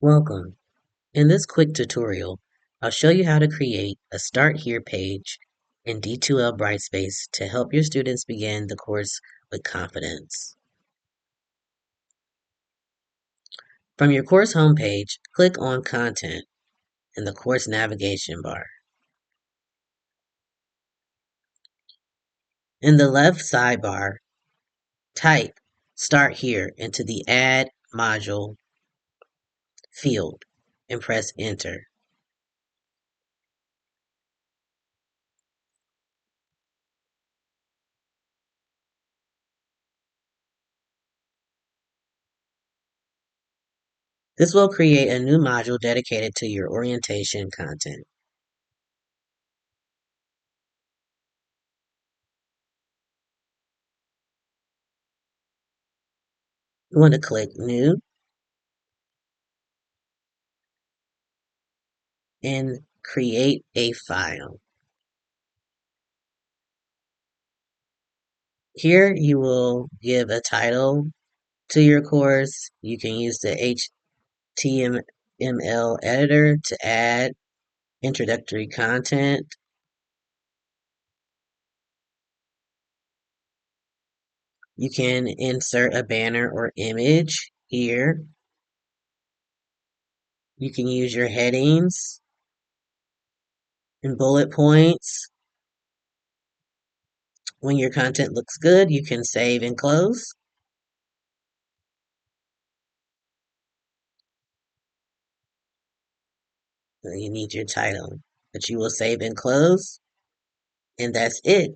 Welcome. In this quick tutorial, I'll show you how to create a Start Here page in D2L Brightspace to help your students begin the course with confidence. From your course homepage, click on Content in the course navigation bar. In the left sidebar, type Start Here into the Add Module field and press Enter. This will create a new module dedicated to your orientation content. You want to click New and create a file. Here you will give a title to your course. You can use the HTML editor to add introductory content. You can insert a banner or image here. You can use your headings and bullet points. When your content looks good, you can save and close. You need your title, but you will save and close, and that's it.